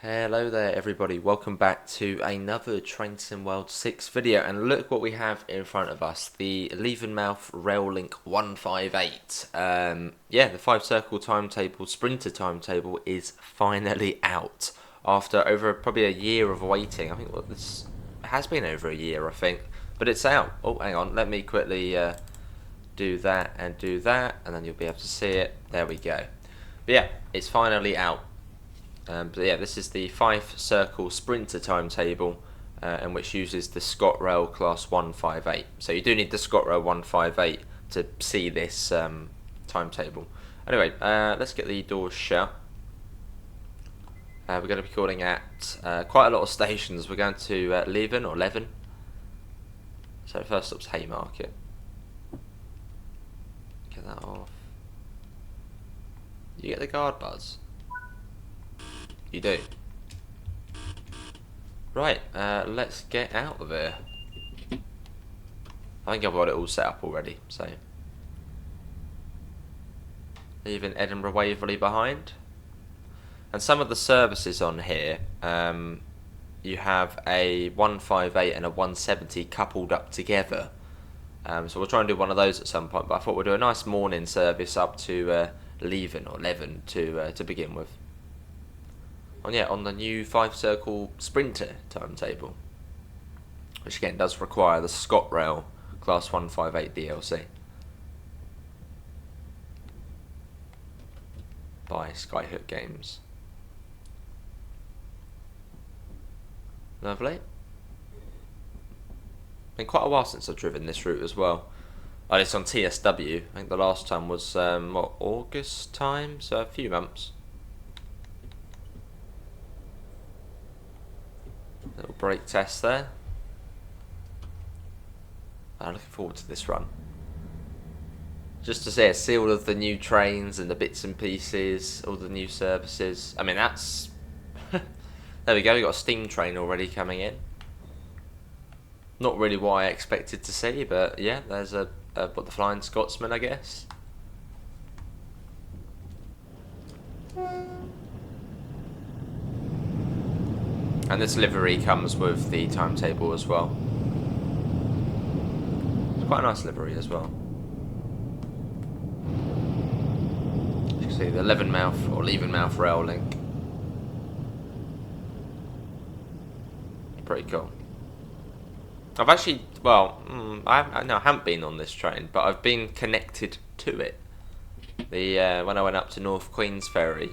Hello there everybody, welcome back to another Train Sim World 6 video, and look what we have in front of us, the Leven Rail Link 158. Yeah, the Fife Circle timetable, sprinter timetable is finally out after over probably a year of waiting. I think this has been over a year, I think, but it's out. Oh, hang on, let me quickly do that, and then you'll be able to see it. There we go. But yeah, it's finally out. But yeah, this is the Fife Circle Sprinter timetable, and which uses the ScotRail Class 158. So you do need the ScotRail 158 to see this timetable. Anyway, let's get the doors shut. We're going to be calling at quite a lot of stations. We're going to Leven. So first stop's Haymarket. Get that off. You get the guard buzz. You do. Right, let's get out of here. I think I've got it all set up already, so. Leaving Edinburgh Waverley behind. And some of the services on here, you have a 158 and a 170 coupled up together. So we'll try and do one of those at some point, but I thought we'd do a nice morning service up to Leven to begin with. On the new Fife Circle Sprinter timetable, which again does require the ScotRail Class 158 DLC by Skyhook Games. Lovely. Been quite a while since I've driven this route as well. It's on TSW. I think the last time was August time, so a few months. Little brake test there. I'm looking forward to this run. Just to see all of the new trains and the bits and pieces, all the new services. I mean, that's... There we go, we got a steam train already coming in. Not really what I expected to see, but yeah, there's the Flying Scotsman, I guess. And this livery comes with the timetable as well. It's quite a nice livery as well. You can see the Leven Rail Link. Pretty cool. I've actually, I haven't been on this train, but I've been connected to it. When I went up to North Queensferry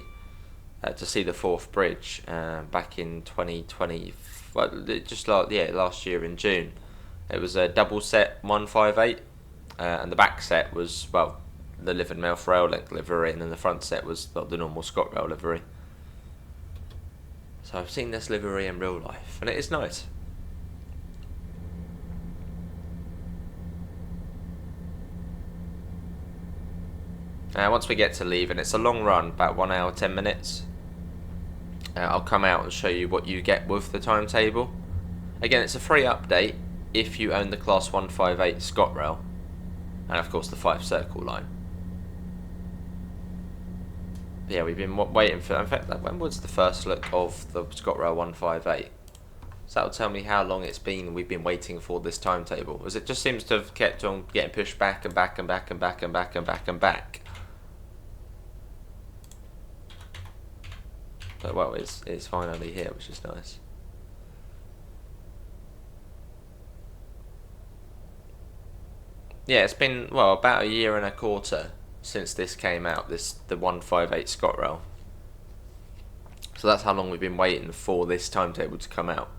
to see the Forth Bridge back in 2020, last year in June. It was a double set 158, and the back set was the Leven Rail Link livery, and then the front set was the normal ScotRail livery. So I've seen this livery in real life, and it is nice. Once we get to Leven, it's a long run, about 1 hour 10 minutes. I'll come out and show you what you get with the timetable. Again, it's a free update if you own the Class 158 ScotRail, and of course the Fife Circle Line. But yeah, we've been waiting for. In fact, when was the first look of the ScotRail 158? So that'll tell me how long it's been. We've been waiting for this timetable, as it just seems to have kept on getting pushed back and back and back and back and back and back and back. But well, it's finally here, which is nice. Yeah, it's been about a year and a quarter since this came out. The 158 ScotRail. So that's how long we've been waiting for this timetable to come out.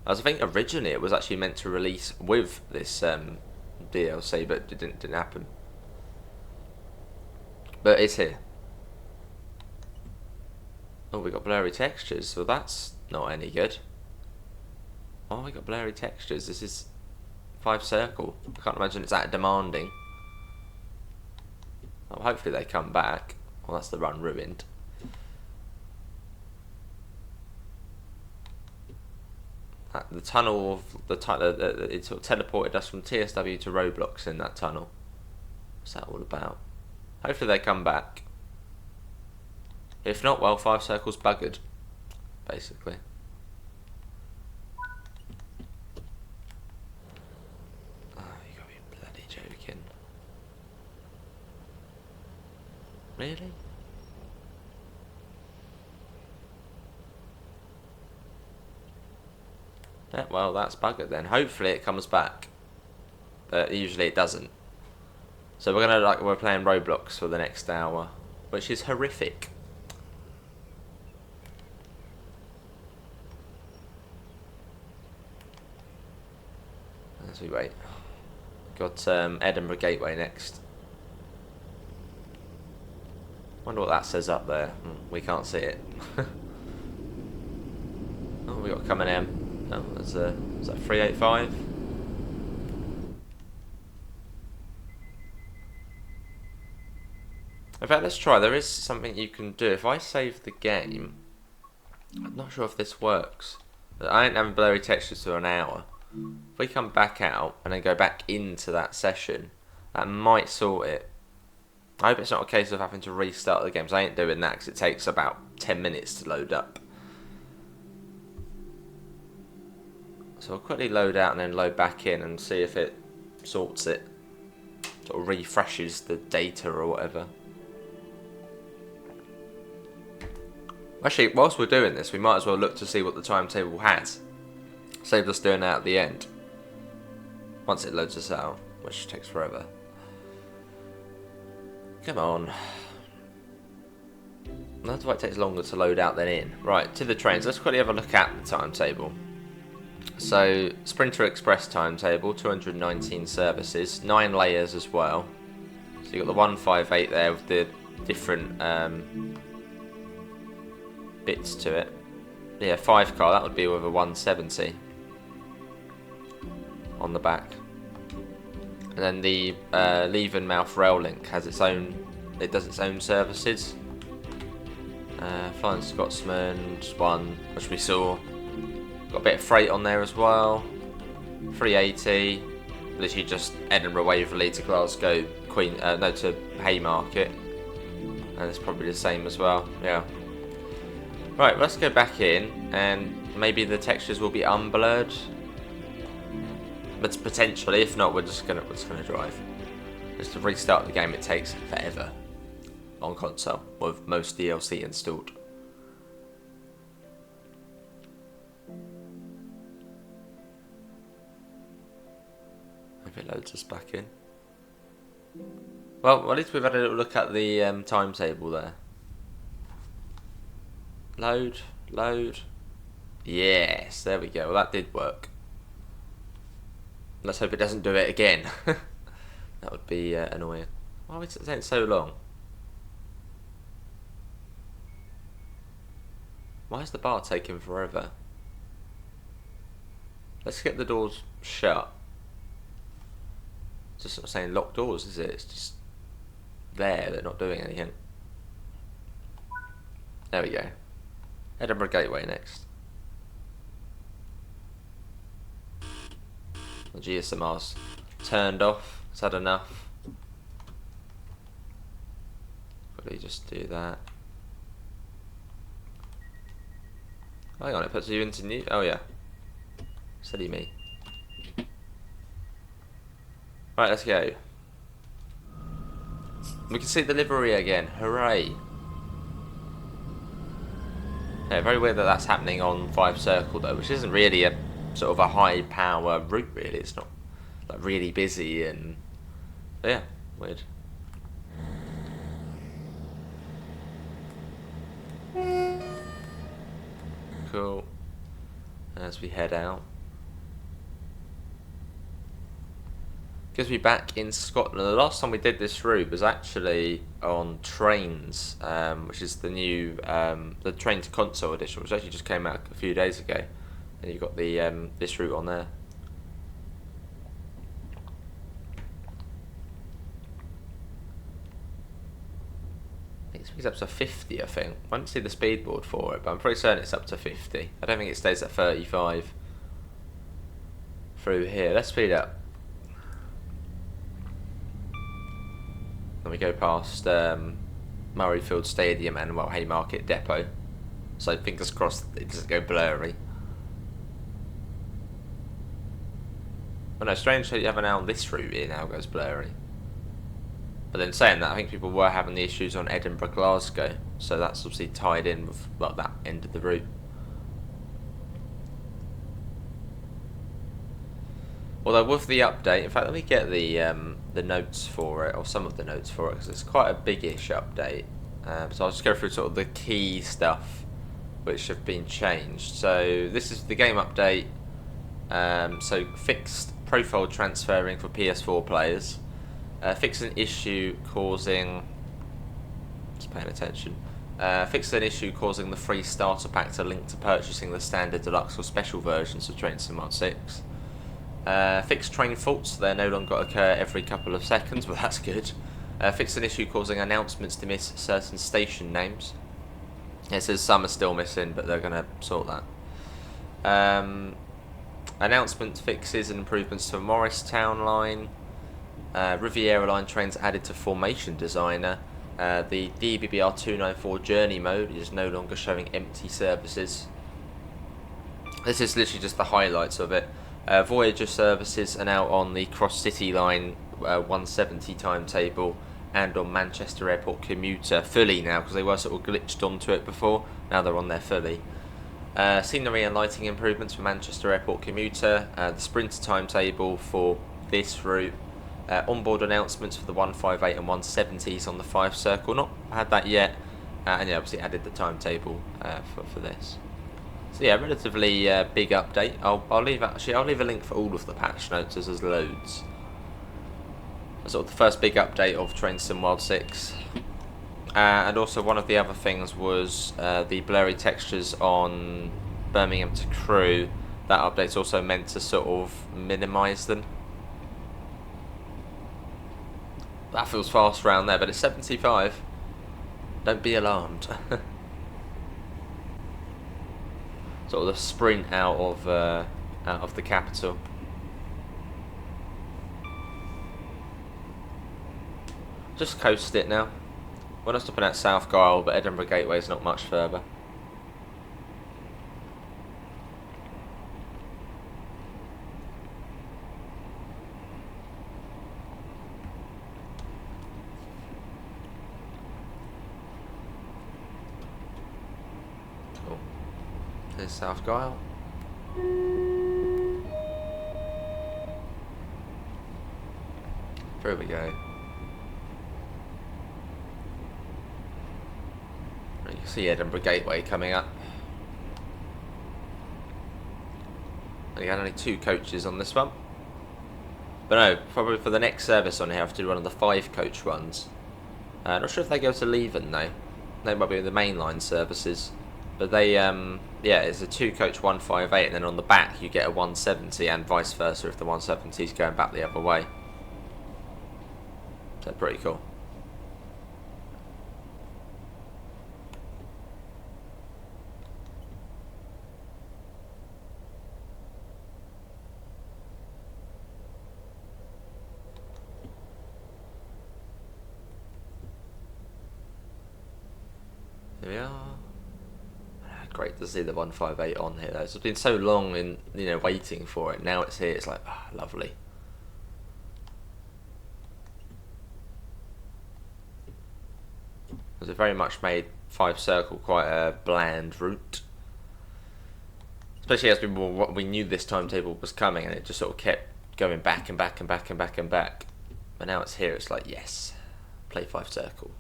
As I think originally it was actually meant to release with this DLC, but it didn't happen. But it's here. Oh, we got blurry textures, so that's not any good. Oh, we got blurry textures. This is Fife Circle. I can't imagine it's that demanding. Oh, hopefully they come back. Well, that's the run ruined. The tunnel it sort of teleported us from TSW to Roblox in that tunnel. What's that all about? Hopefully they come back. If not, well, Fife Circle's buggered. basically. Oh, you gotta be bloody joking. Really? Yeah, well, that's buggered then. Hopefully it comes back. But usually it doesn't. So we're playing Roblox for the next hour, which is horrific. As we wait. Got Edinburgh Gateway next. Wonder what that says up there. We can't see it. Oh, we got coming in. Oh, is that 385? In fact, let's try. There is something you can do. If I save the game, I'm not sure if this works. I ain't having blurry textures for an hour. If we come back out and then go back into that session, that might sort it. I hope it's not a case of having to restart the game, because I ain't doing that because it takes about 10 minutes to load up. So I'll quickly load out and then load back in and see if it sorts it. Sort of refreshes the data or whatever. Actually, whilst we're doing this, we might as well look to see what the timetable has. Save us doing that at the end. Once it loads us out, which takes forever. Come on. That's why it takes longer to load out than in. Right, to the trains. Let's quickly have a look at the timetable. So, Sprinter Express timetable, 219 services, 9 layers as well. So you've got the 158 there with the different bits to it. Yeah, 5 car, that would be with a 170 on the back. And then the Leven Mouth Rail Link has its own, it does its own services. Flying Scotsman, just one, which we saw. Got a bit of freight on there as well. 380, literally just Edinburgh Waverley to Glasgow, to Haymarket. And it's probably the same as well, yeah. Right, let's go back in, and maybe the textures will be unblurred. But potentially, if not, we're just gonna drive. Just to restart the game, it takes forever on console with most DLC installed. If it loads us back in. Well, at least we've had a little look at the timetable there. Load. Yes, there we go. Well, that did work. Let's hope it doesn't do it again. That would be annoying. Why would it take so long? Why is the bar taking forever? Let's get the doors shut. It's just not saying locked doors, is it? It's just there, they're not doing anything. There we go. Edinburgh Gateway next. The GSMR's turned off. It's had enough. Quickly just do that. Hang on, it puts you into new. Oh yeah. Silly me. Right, let's go. We can see the livery again. Hooray! Yeah, very weird that that's happening on Fife Circle though, which isn't really a sort of a high power route really. It's not like really busy and yeah, weird. Cool. As we head out. Gives me back in Scotland. The last time we did this route was actually on Trains, which is the new the Train to Console edition, which actually just came out a few days ago. And you've got the this route on there. It speeds up to 50, I think. I didn't see the speed board for it, but I'm pretty certain it's up to 50. I don't think it stays at 35 through here. Let's speed up. Then we go past Murrayfield Stadium and Haymarket Depot. So fingers crossed it doesn't go blurry. But no, strange that you have now on this route it now goes blurry. But then saying that, I think people were having the issues on Edinburgh, Glasgow, so that's obviously tied in with like that end of the route. Although with the update, in fact, let me get the notes for it, or some of the notes for it, because it's quite a big-ish update. So I'll just go through sort of the key stuff which have been changed. So this is the game update. So fixed profile transferring for PS4 players. Fixed an issue causing... Just paying attention. Fixed an issue causing the free starter pack to link to purchasing the standard, deluxe or special versions of Train Sim World 6. Fixed train faults, they no longer occur every couple of seconds, but that's good. Fixed an issue causing announcements to miss certain station names. It says some are still missing, but they're going to sort that. Announcement fixes and improvements to Morristown line. Riviera line trains added to Formation Designer. The DBBR 294 Journey mode is no longer showing empty services. This is literally just the highlights of it. Voyager services are now on the Cross City line 170 timetable and on Manchester Airport commuter fully now, because they were sort of glitched onto it before. Now they're on there fully. Scenery and lighting improvements for Manchester Airport commuter. The Sprinter timetable for this route. Onboard announcements for the 158 and 170s on the Fife Circle. Not had that yet. And yeah, obviously added the timetable for this. So yeah, relatively big update. I'll leave a link for all of the patch notes as there's loads. Sort of the first big update of Train Sim World 6. And also one of the other things was the blurry textures on Birmingham to Crewe. That update's also meant to sort of minimise them. That feels fast around there, but it's 75. Don't be alarmed. Sort of the sprint out of the capital. Just coast it now. We're not stopping at South Gyle, but Edinburgh Gateway's not much further. Cool. There's South Gyle. There we go. You can see Edinburgh Gateway coming up. And you had only 2 coaches on this one. But no, probably for the next service on here, I have to do one of the 5 coach ones. Not sure if they go to Leven though. They might be the mainline services. But they, yeah, it's a 2 coach 158, and then on the back you get a 170, and vice versa if the 170 is going back the other way. So pretty cool. Here we are. Great to see the 158 on here though. It's been so long in, waiting for it. Now it's here, it's like, lovely. Because it very much made Fife Circle quite a bland route. Especially as we knew this timetable was coming, and it just sort of kept going back and back and back and back and back. But now it's here, it's like, yes, play Fife Circle.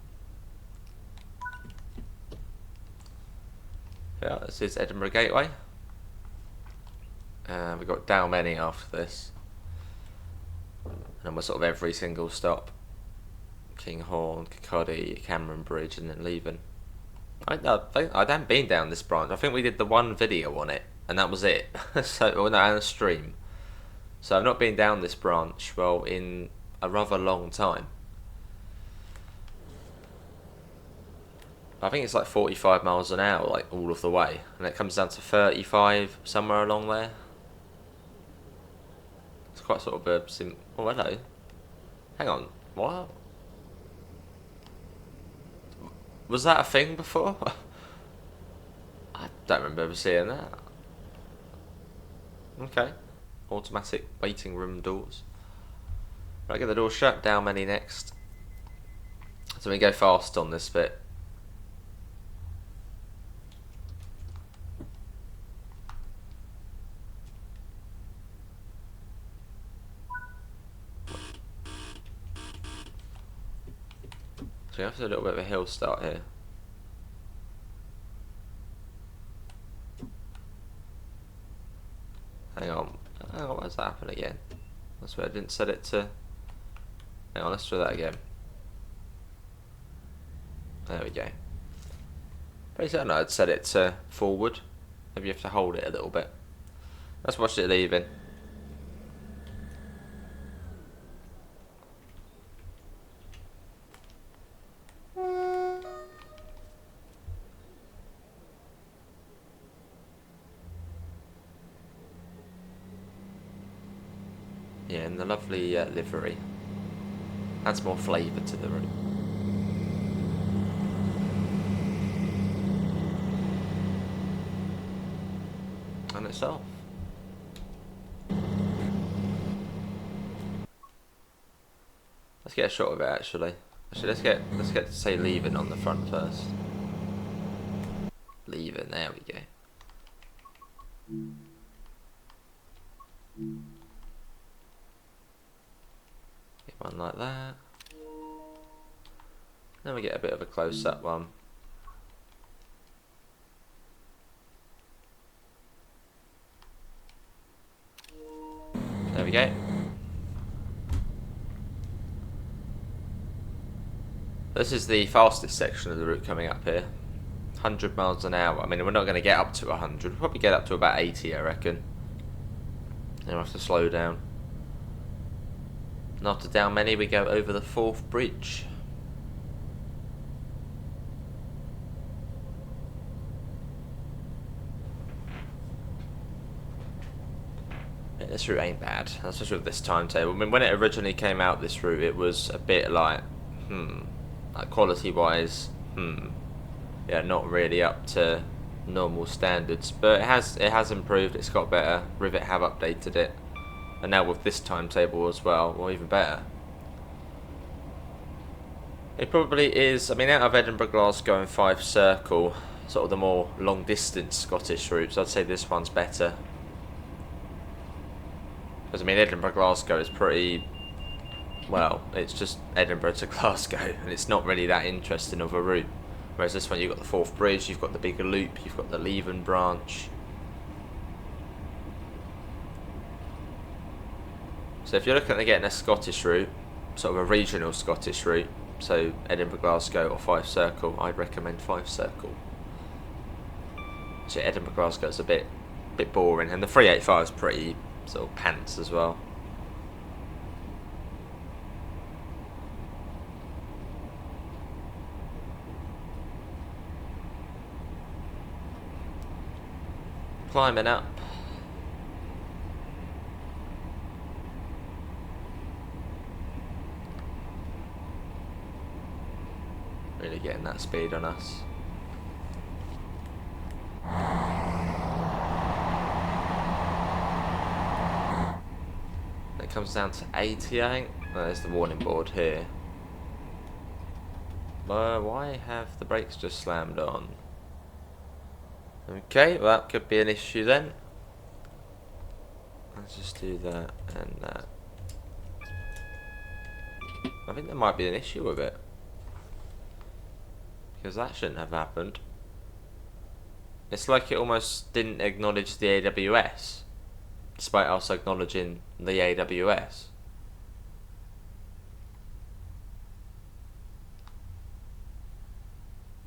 Yeah, this is Edinburgh Gateway. We've got Dalgety after this. And then we're sort of every single stop. Kinghorn, Kirkcaldy, Cameron Bridge, and then Leven. I haven't been down this branch. I think we did the one video on it, and that was it. So, and a stream. So I've not been down this branch, well, in a rather long time. I think it's like 45 miles an hour, like all of the way, and it comes down to 35 somewhere along there. It's quite sort of a oh, hello. Hang on, what? Was that a thing before? I don't remember ever seeing that. Okay. Automatic waiting room doors. Right, get the door shut. Down many next. So we go fast on this bit. So we have to do a little bit of a hill start here. Hang on, why does that happen again? That's where I didn't set it to. Hang on, let's try that again. There we go. Pretty certain I'd set it to forward. Maybe you have to hold it a little bit. Let's watch it leaving. Yeah, and the lovely livery adds more flavour to the room. And it's off. Let's get a shot of it actually. Let's get to say Leven on the front first. Leven, there we go. Get one like that. Then we get a bit of a close-up one. There we go. This is the fastest section of the route coming up here. 100 miles an hour. I mean, we're not going to get up to 100. We'll probably get up to about 80, I reckon. Then we'll have to slow down. And after down many, we go over the Forth Bridge. Yeah, this route ain't bad. That's just with this timetable. I mean, when it originally came out, this route, it was a bit like, like quality-wise, yeah, not really up to normal standards. But it has improved. It's got better. Rivet have updated it. And now with this timetable as well, even better. It probably is, I mean, out of Edinburgh, Glasgow and Fife Circle, sort of the more long distance Scottish routes, I'd say this one's better. Because I mean, Edinburgh, Glasgow is pretty, well, it's just Edinburgh to Glasgow, and it's not really that interesting of a route. Whereas this one, you've got the Forth Bridge, you've got the bigger loop, you've got the Leven branch. So if you're looking at getting a Scottish route, sort of a regional Scottish route, so Edinburgh, Glasgow or Fife Circle, I'd recommend Fife Circle. So Edinburgh, Glasgow is a bit boring, and the 385 is pretty sort of pants as well. Climbing up. Really getting that speed on us. It comes down to 80, I think. Oh, there's the warning board here. Why have the brakes just slammed on? Okay, well that could be an issue then. Let's just do that and that. I think there might be an issue with it. Because that shouldn't have happened. It's like it almost didn't acknowledge the AWS, despite us acknowledging the AWS.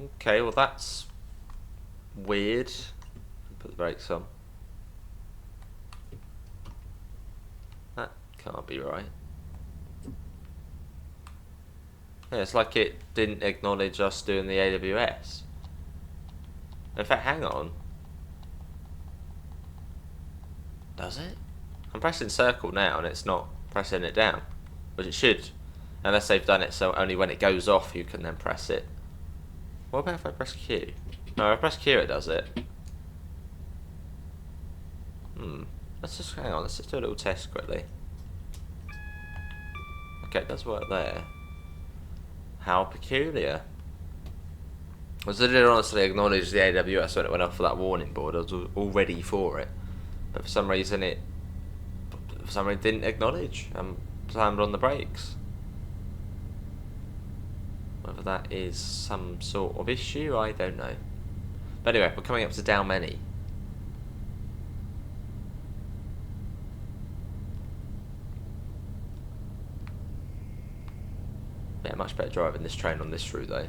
Okay, well that's weird. Put the brakes on. That can't be right. Yeah, it's like it didn't acknowledge us doing the AWS. In fact, hang on. Does it? I'm pressing circle now and it's not pressing it down. Which it should. Unless they've done it so only when it goes off you can then press it. What about if I press Q? No, if I press Q it does it. Let's just hang on. Let's just do a little test quickly. Okay, it does work there. How peculiar. Was it honestly acknowledged the AWS when it went up for that warning board? I was all ready for it, but for some reason it didn't acknowledge. Slammed on the brakes. Whether that is some sort of issue, I don't know. But anyway, we're coming up to Dalgety. Yeah, much better driving this train on this route though.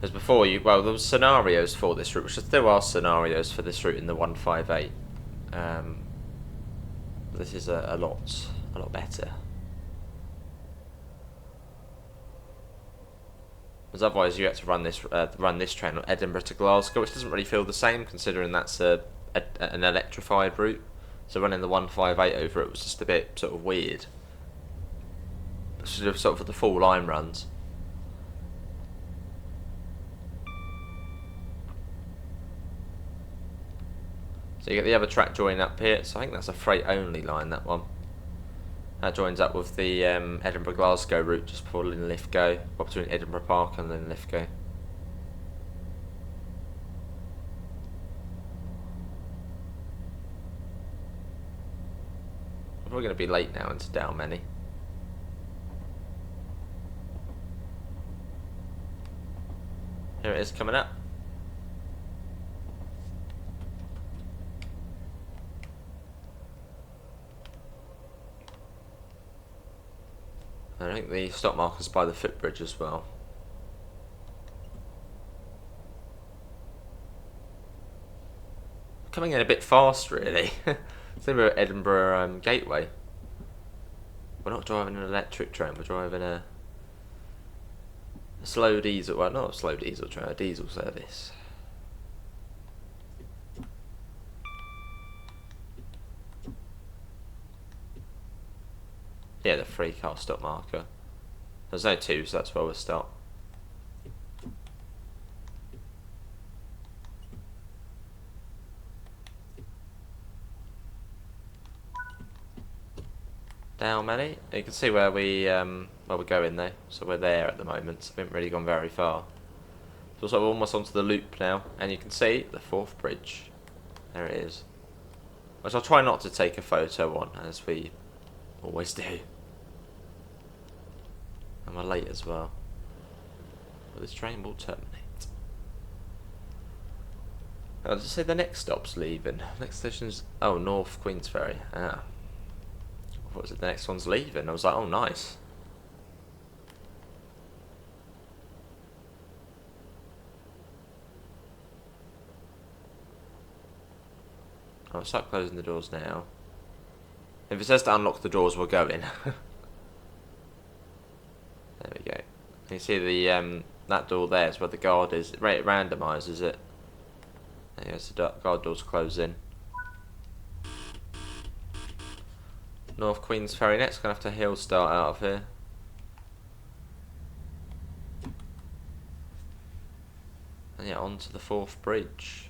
As before, there was scenarios for this route, which there are scenarios for this route in the 158. This is a lot better. Because otherwise, you had to run this train on Edinburgh to Glasgow, which doesn't really feel the same, considering that's an electrified route. So running the 158 over it was just a bit sort of weird. Sort of for the full line runs. So you get the other track joining up here. So I think that's a freight only line, that one. That joins up with the Edinburgh Glasgow route just before Linlithgow, or between Edinburgh Park and Linlithgow. We're going to be late now into Dalgety. Here it is coming up. I think the stop marker's by the footbridge as well. Coming in a bit fast, really. It's we're at Edinburgh Gateway. We're not driving an electric train, we're driving a slow diesel, well not a slow diesel train, a diesel service. Yeah, the 3-car stop marker. There's no 2, so that's where we'll stop. Dalgety. You can see where we're going though. So we're there at the moment. So we haven't really gone very far. So we're almost onto the loop now, and you can see the 4th bridge. There it is. Which I'll try not to take a photo on, as we always do. And we're late as well. But this train will terminate. I'll just say the next stop's Leven. Next station's North Queensferry. Ah. What was it? The next one's Leven. I was like, oh nice. I'll start closing the doors now. If it says to unlock the doors, we're going. There we go. You see the that door there is where the guard is. It randomises it. There goes the guard doors closing. North Queensferry next. Gonna have to hill start out of here. And yeah, onto the 4th bridge.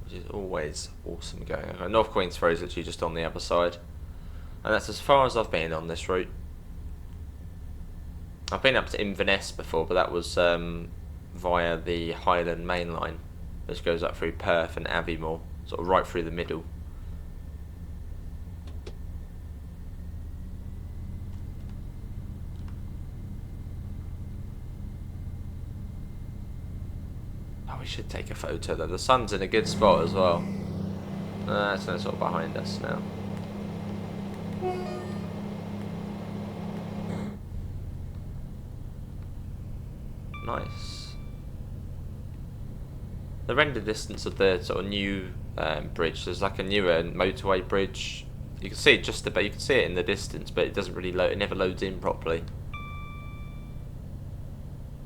Which is always awesome going. North Queensferry is literally just on the other side. And that's as far as I've been on this route. I've been up to Inverness before, but that was via the Highland Main Line, which goes up through Perth and Abedour, sort of right through the middle. Oh, we should take a photo though. The sun's in a good spot as well. It's no sort of behind us now. Nice. The render distance of the sort of new bridge, there's like a newer motorway bridge. You can see it just about. You can see it in the distance, but it doesn't really load. It never loads in properly.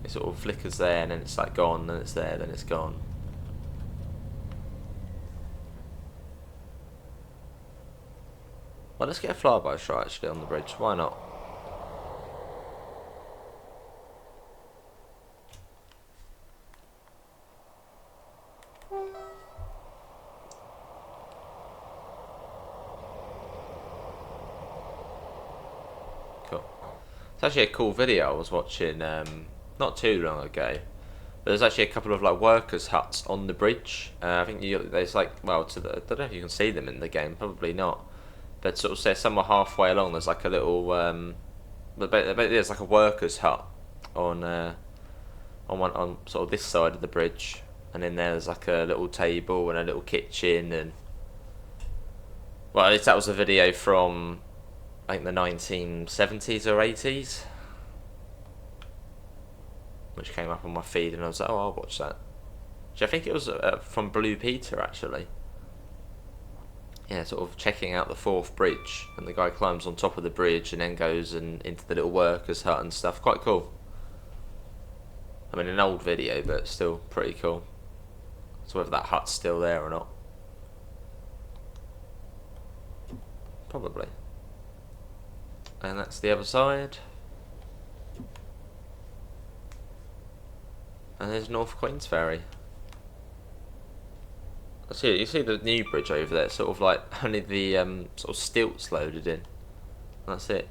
It sort of flickers there, and then it's like gone. Then it's there, then it's gone. Well, let's get a flyby shot actually on the bridge. Why not? It's actually a cool video I was watching not too long ago. There's actually a couple of like workers' huts on the bridge. I think there's like, well, I don't know if you can see them in the game, probably not. But sort of say somewhere halfway along, there's like a little, there's like a workers' hut on on sort of this side of the bridge, and then there's like a little table and a little kitchen, and well, at least that was a video from I think the 1970s or 80s. Which came up on my feed, and I was like, oh, I'll watch that. Which I think it was from Blue Peter, actually. Yeah, sort of checking out the 4th bridge, and the guy climbs on top of the bridge and then goes into the little workers' hut and stuff. Quite cool. I mean, an old video, but still pretty cool. So whether that hut's still there or not. Probably. And that's the other side. And there's North Queensferry. You see the new bridge over there, sort of like only the sort of stilts loaded in. That's it.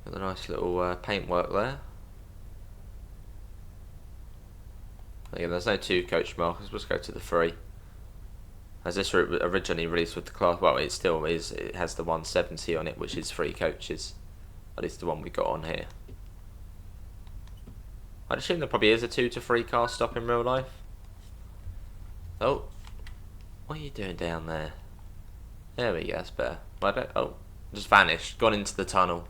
Got a nice little paintwork there. Again, there's no 2 coach markers. Let's go to the 3. As this route was originally released with the class, well, it still is. It has the 170 on it, which is 3 coaches. At least the one we got on here. I'd assume there probably is a 2 to 3 car stop in real life. Oh, what are you doing down there? There we go. That's better. Oh, just vanished. Gone into the tunnel.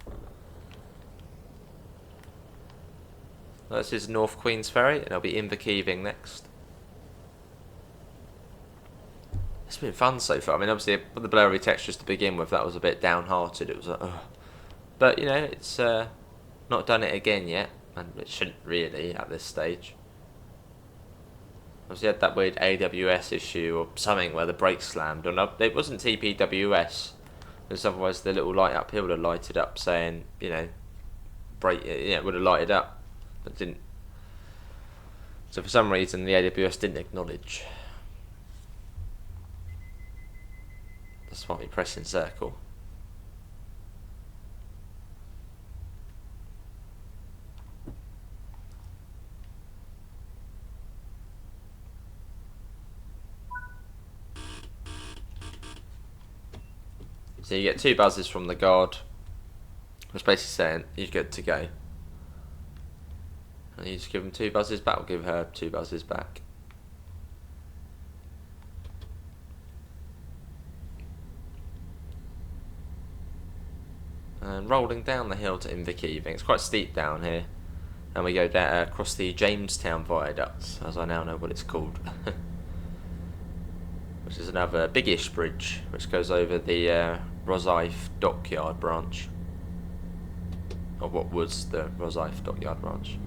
This is North Queensferry, and it'll be Inverkeithing next. It's been fun so far. I mean, obviously, with the blurry textures to begin with, that was a bit downhearted. It was like, ugh. But, you know, it's not done it again yet, and it shouldn't really at this stage. Obviously, had that weird AWS issue or something where the brakes slammed. And it wasn't TPWS, because otherwise the little light up here would have lighted up saying, you know, brake, it would have lighted up. But didn't. So for some reason the AWS didn't acknowledge. That's why we press in circle. So you get 2 buzzes from the guard, which basically saying you're good to go. And you just give them 2 buzzes back, or give her 2 buzzes back. And rolling down the hill to Inverkeithing. It's quite steep down here. And we go down, across the Jamestown Viaduct, as I now know what it's called. Which is another biggish bridge, which goes over the Rosyth Dockyard branch. Or what was the Rosyth Dockyard branch.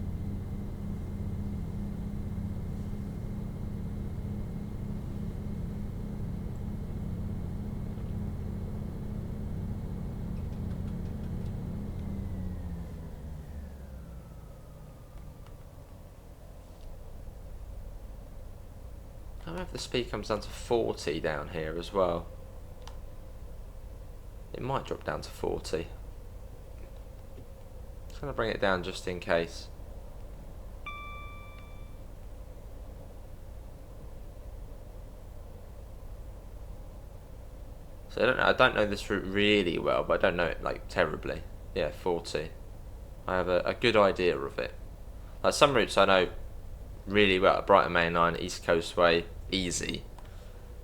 I don't know if the speed comes down to 40 down here as well. It might drop down to 40. Just going to bring it down just in case. So I don't know this route really well, but I don't know it like terribly. Yeah, 40. I have a good idea of it. Like some routes I know really well. Brighton Main Line, East Coast Way, easy.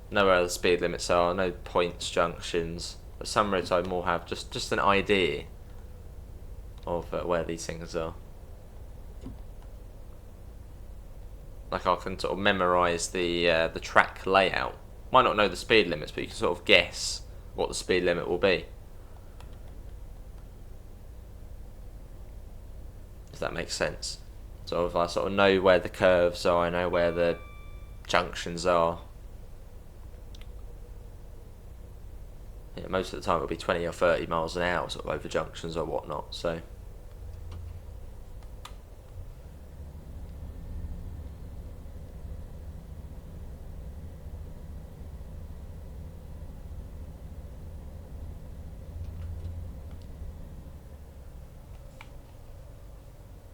Know where the speed limits are, no points, junctions. But some routes I more have just an idea of where these things are. Like I can sort of memorise the track layout. Might not know the speed limits, but you can sort of guess what the speed limit will be. If that makes sense. So if I sort of know where the curves are, I know where the junctions are. Yeah, most of the time it'll be 20 or 30 miles an hour sort of over junctions or whatnot, so.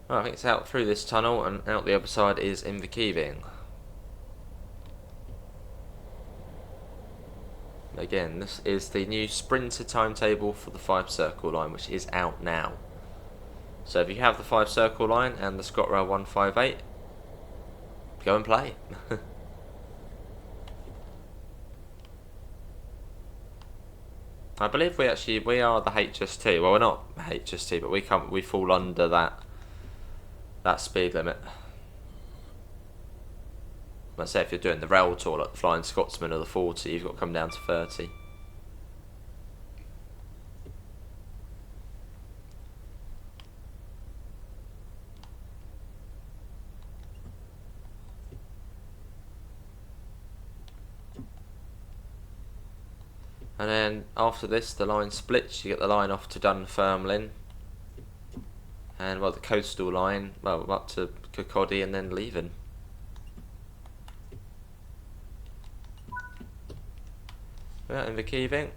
Well, I think it's out through this tunnel, and out the other side is Inverkeithing. Again, this is the new sprinter timetable for the Fife Circle Line, which is out now. So if you have the Fife Circle Line and the ScotRail 158, go and play. I believe we are the HST. Well, we're not HST, but we fall under that speed limit. Let's say if you're doing the rail tour like the Flying Scotsman or the 40, you've got to come down to 30. And then after this, the line splits. You get the line off to Dunfermline, and well, the coastal line, well, up to Kirkcaldy and then Leven. Yeah, Inverkeithing.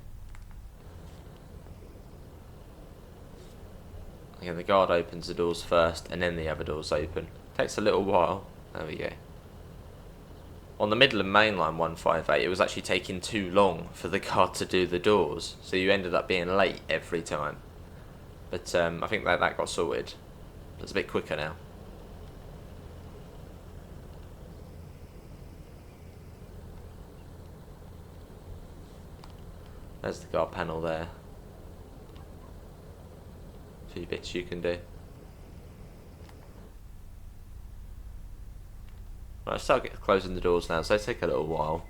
Again, the guard opens the doors first, and then the other doors open. Takes a little while. There we go. On the Midland Main Line 158, it was actually taking too long for the guard to do the doors, so you ended up being late every time. But I think that got sorted. It's a bit quicker now. There's the guard panel there. A few bits you can do. Right, start closing the doors now, so they take a little while.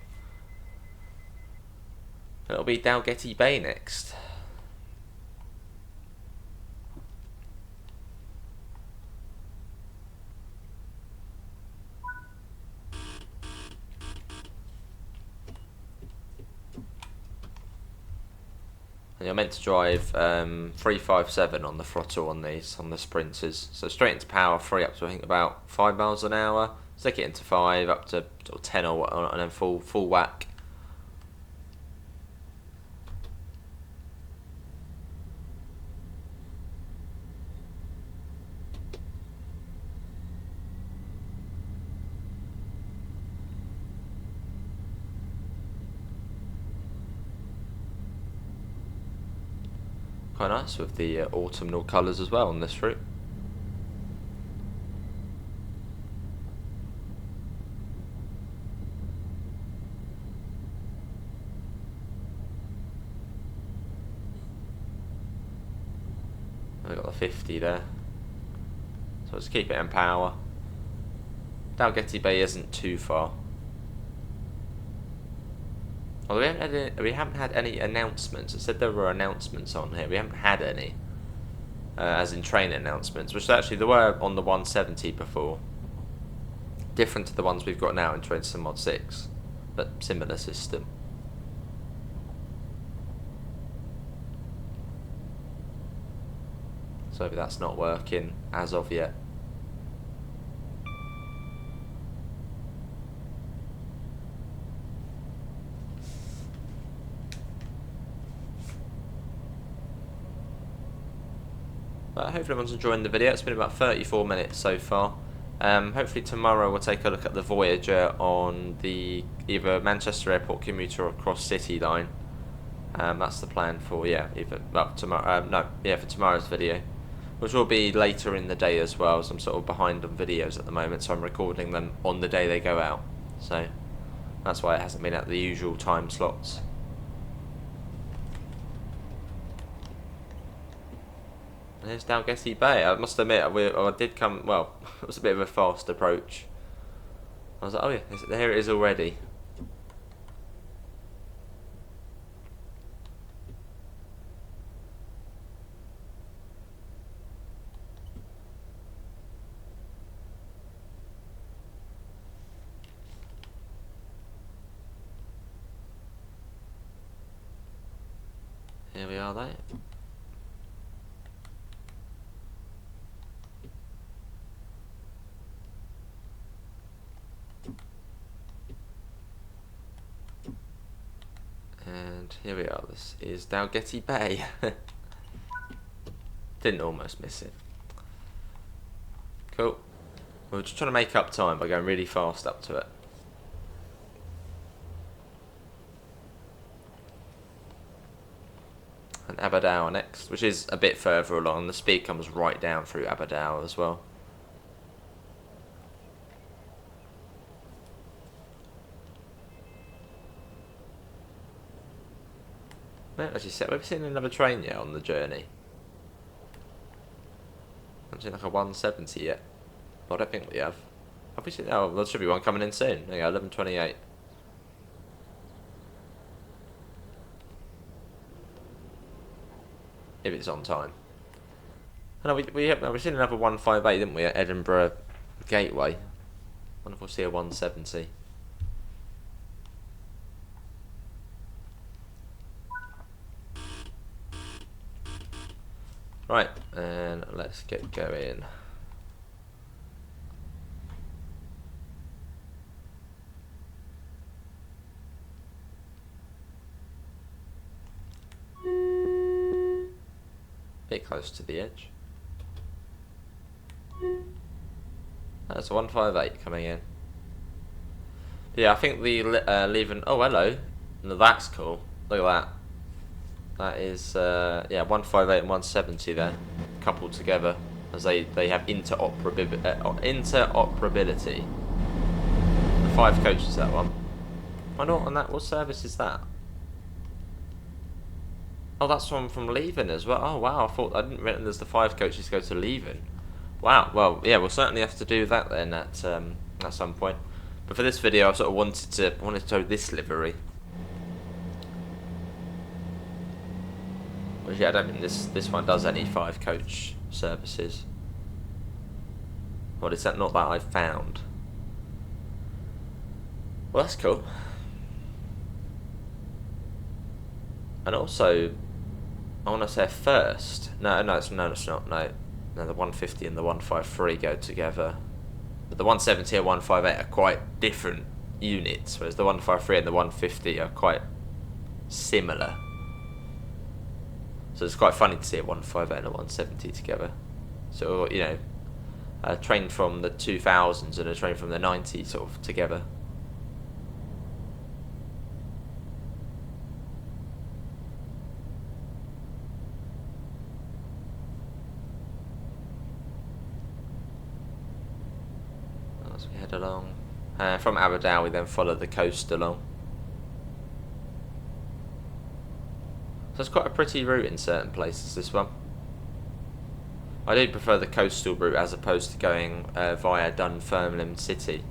It'll be Dalgety Bay next. And you're meant to drive 357 on the throttle on the sprinters. So straight into power, 3 up to I think about 5 miles an hour. Stick it into 5 up to sort of 10 or whatnot, and then full whack. Quite nice with the autumnal colours as well on this route. We've got the 50 there, so let's keep it in power. Dalgety Bay isn't too far. Well, we haven't had any announcements. It said there were announcements on here. We haven't had any, as in train announcements, which actually there were on the 170 before. Different to the ones we've got now in Train Sim Mod 6, but similar system. So maybe that's not working as of yet. But hopefully everyone's enjoying the video. It's been about 34 minutes so far. Hopefully tomorrow we'll take a look at the Voyager on the either Manchester Airport commuter or Cross City line. That's the plan for tomorrow. For tomorrow's video, which will be later in the day as well. So I'm sort of behind on videos at the moment, so I'm recording them on the day they go out. So that's why it hasn't been at the usual time slots. And here's Dalgety Bay. I must admit, I did come. Well, it was a bit of a fast approach. I was like, oh yeah, here it is already. Here we are though. And here we are, this is Dalgety Bay. Didn't almost miss it. Cool. We're just trying to make up time by going really fast up to it. And Abedour next, which is a bit further along. The speed comes right down through Abedour as well. No, as you said, we've seen another train yet on the journey. I haven't seen like a 170 yet. Well, I don't think we have. Have we seen? Oh, there should be one coming in soon. There you go, 11:28. If it's on time. I know we've seen another 158, didn't we, at Edinburgh Gateway? I wonder if we'll see a 170. Right, and let's get going. Bit close to the edge. That's a 158 coming in. Yeah, I think the Leven. Oh, hello. No, that's cool. Look at that. That is yeah, 158 and 170 there, coupled together, as they have interoperability. The 5 coaches, that one. Why not on that? What service is that? Oh, that's one from Leven as well. Oh wow, I didn't realize the 5 coaches go to Leven. Wow. Well, yeah, we'll certainly have to do that then at some point. But for this video, I sort of wanted to show this livery. Well, yeah, I don't think this one does any 5 coach services. Well, is that not that I've found? Well, that's cool. And also, I want to say first. No, it's not. No, the 150 and the 153 go together. But the 170 and 158 are quite different units, whereas the 153 and the 150 are quite similar. So it's quite funny to see a 158 and a 170 together. So, you know, a train from the 2000s and a train from the 90s sort of together. As we head along. From Abedour we then follow the coast along. So it's quite a pretty route in certain places, this one. I do prefer the coastal route as opposed to going via Dunfermline City.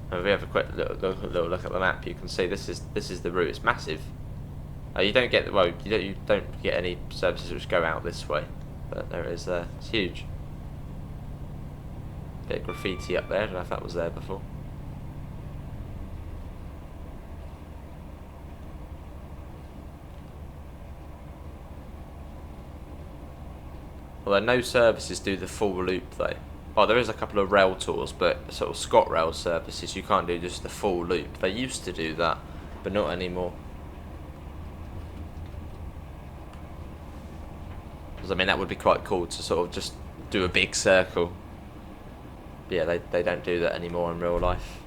And if we have a quick little look at the map, you can see this is the route. It's massive. You don't get you don't get any services which go out this way, but there is. It's huge. Bit of graffiti up there. I don't know if that was there before. Although no services do the full loop though. Oh, there is a couple of rail tours, but sort of ScotRail services, you can't do just the full loop. They used to do that, but not anymore. Because I mean, that would be quite cool to sort of just do a big circle. But yeah, they don't do that anymore in real life.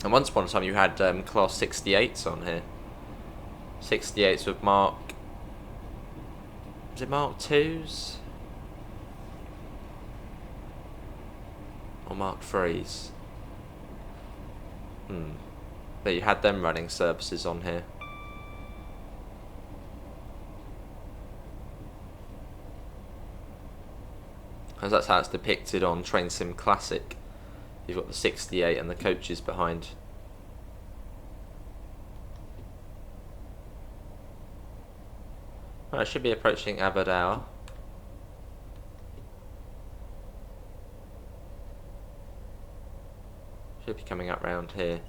And once upon a time you had class 68s on here. 68s with Mark. Was it Mark 2s? Or Mark 3s? But you had them running services on here. Because that's how it's depicted on Train Sim Classic. You've got the 68 and the coaches behind. I should be approaching Abedour. Should be coming up round here.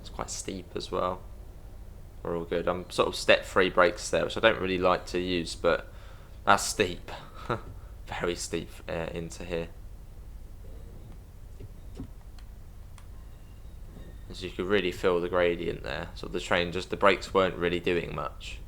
It's quite steep as well. We're all good. I'm sort of step 3 brakes there, which I don't really like to use, but that's steep. Very steep into here. As you could really feel the gradient there. So the train, just the brakes weren't really doing much.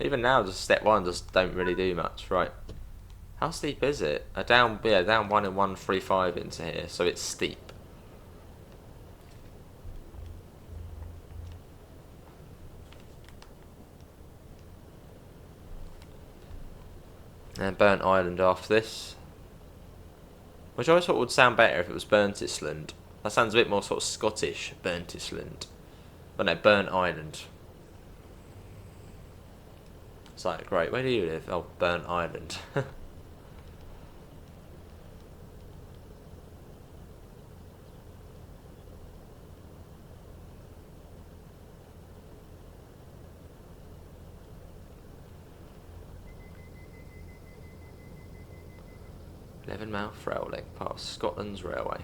Even now, just step 1 just don't really do much. Right. How steep is it? Down 1 and 135 into here, so it's steep. And Burnt Island after this. Which I always thought would sound better if it was Burntisland. That sounds a bit more sort of Scottish, Burntisland. But no, Burnt Island. It's like, great, where do you live? Oh, Burnt Island. Leven rail link past Scotland's railway.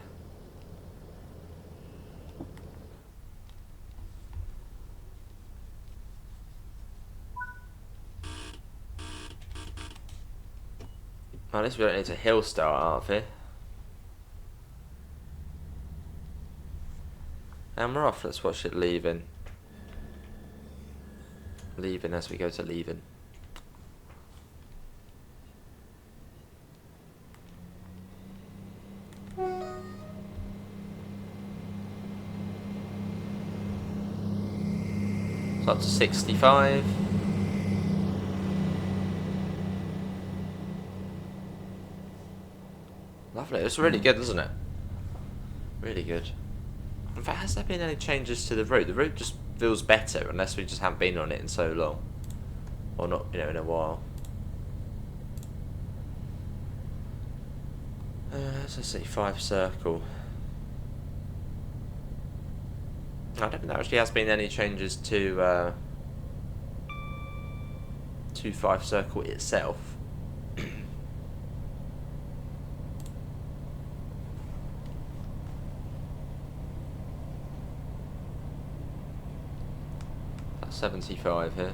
At least we don't need to hill start out of here. And we're off. Let's watch it leaving. Leaving as we go to Leven. It's up to 65. Lovely. It's really good, isn't it? Really good. In fact, has there been any changes to the route? The route just feels better, unless we just haven't been on it in so long, or not, you know, in a while. Let's see, Fife Circle. I don't think there actually has been any changes to Fife Circle itself. That's 75 here.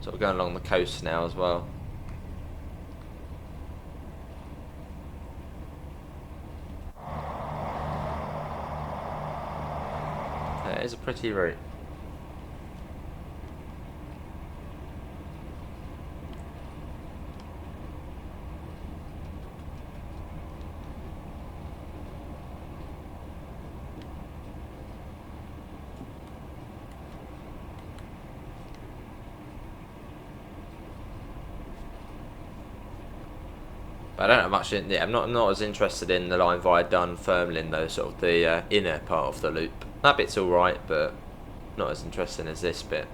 Sort of going along the coast now as well. Yeah, it is a pretty route. I don't have much in there. I'm not as interested in the line via Dunfermline though, sort of the inner part of the loop. That bit's alright, but not as interesting as this bit.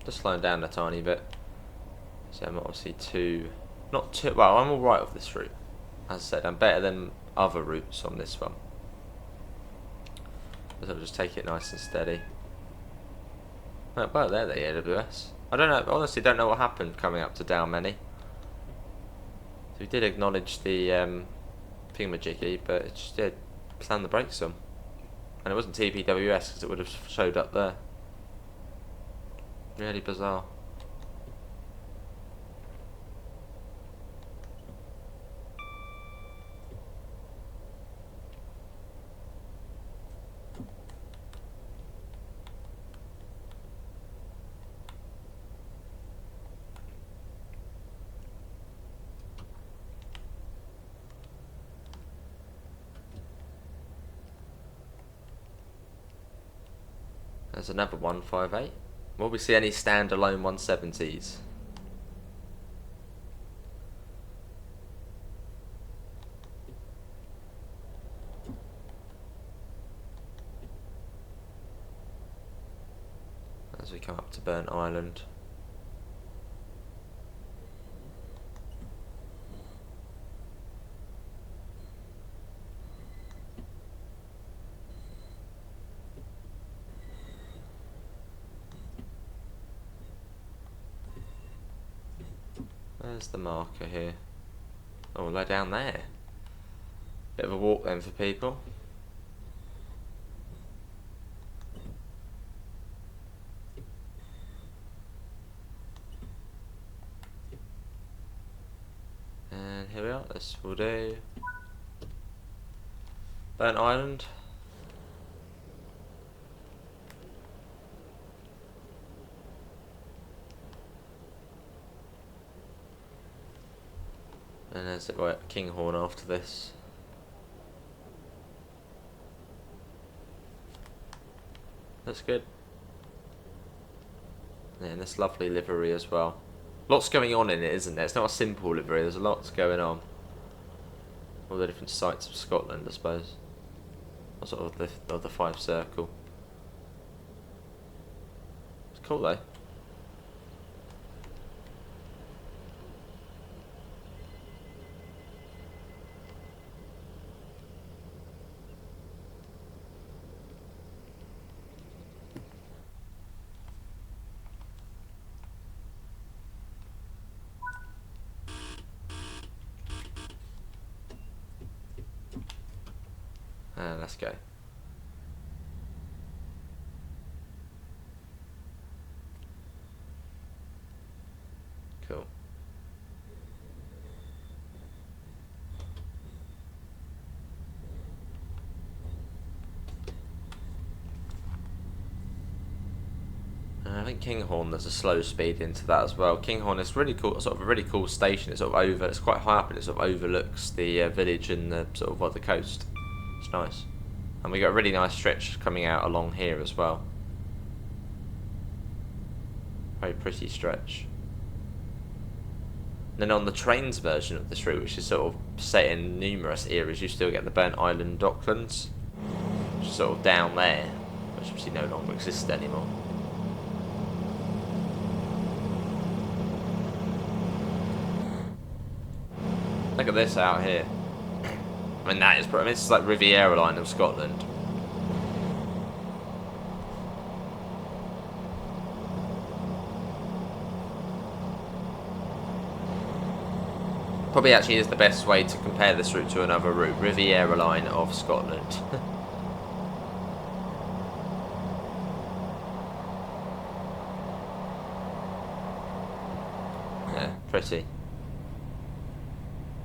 Just slowing down a tiny bit. So I'm obviously not too, well, I'm alright with this route. As I said, I'm better than other routes on this one. So I'll just take it nice and steady. Well, there the AWS. I don't know, honestly don't know what happened coming up to Dalgety. So we did acknowledge the thingamajiggy, but it just did slam the brakes on. And it wasn't TPWS because it would have showed up there. Really bizarre. There's another 158. Will we see any standalone 170s? as we come up to Burnt Island. Where's the marker here? Oh, they're down there. Bit of a walk then for people. And here we are, this will do. Burnt Island. And there's it right, Kinghorn after this. That's good. Yeah, and this lovely livery as well. Lots going on in it, isn't there? It's not a simple livery, there's lots going on. All the different sites of Scotland, I suppose. Or sort of the Fife Circle. It's cool though. Let's go. Cool. I think Kinghorn, there's a slow speed into that as well. Kinghorn is really cool, sort of a really cool station. It's sort of it's quite high up and it sort of overlooks the village and the sort of the coast. It's nice. And we got a really nice stretch coming out along here as well. Very pretty stretch. Then on the trains version of this route, which is sort of set in numerous eras, you still get the Burnt Island Docklands, which is sort of down there, which obviously no longer exists anymore. Look at this out here. I mean, that is probably, this is like Riviera Line of Scotland. Probably actually is the best way to compare this route to another route. Riviera Line of Scotland. Yeah, pretty.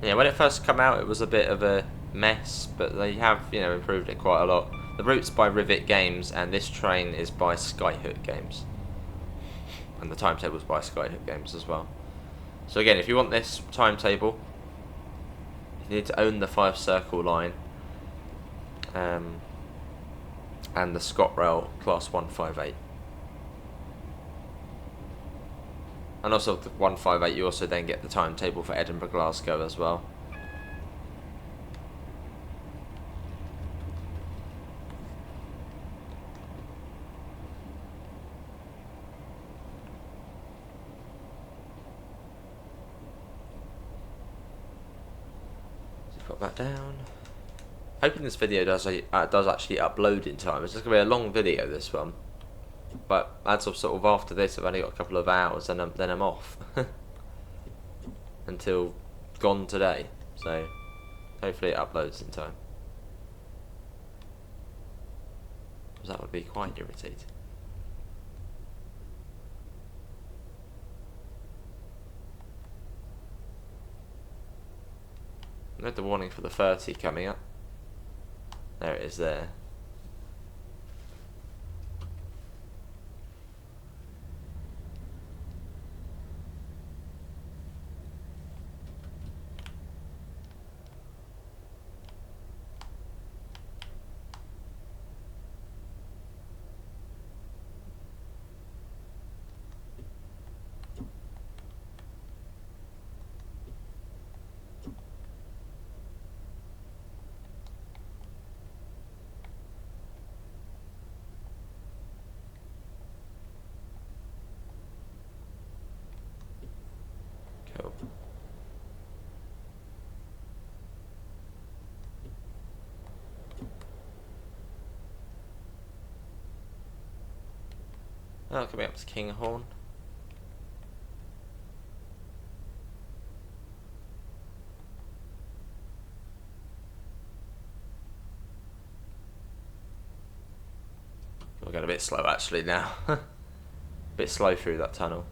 Yeah, when it first came out, it was a bit of a mess, but they have, you know, improved it quite a lot. The route's by Rivet Games, and this train is by Skyhook Games, and the timetable's by Skyhook Games as well. So again, if you want this timetable, you need to own the Fife Circle Line, and the ScotRail Class 158. And also the 158, you also then get the timetable for Edinburgh, Glasgow as well. So put that down. Hoping this video does actually upload in time. It's just gonna be a long video, this one. But as of sort of after this, I've only got a couple of hours, and then I'm off until gone today. So hopefully it uploads in time, because that would be quite irritating. Note the warning for the 30 coming up. There it is there. Oh, coming up to Kinghorn. We're going a bit slow actually now. A bit slow through that tunnel.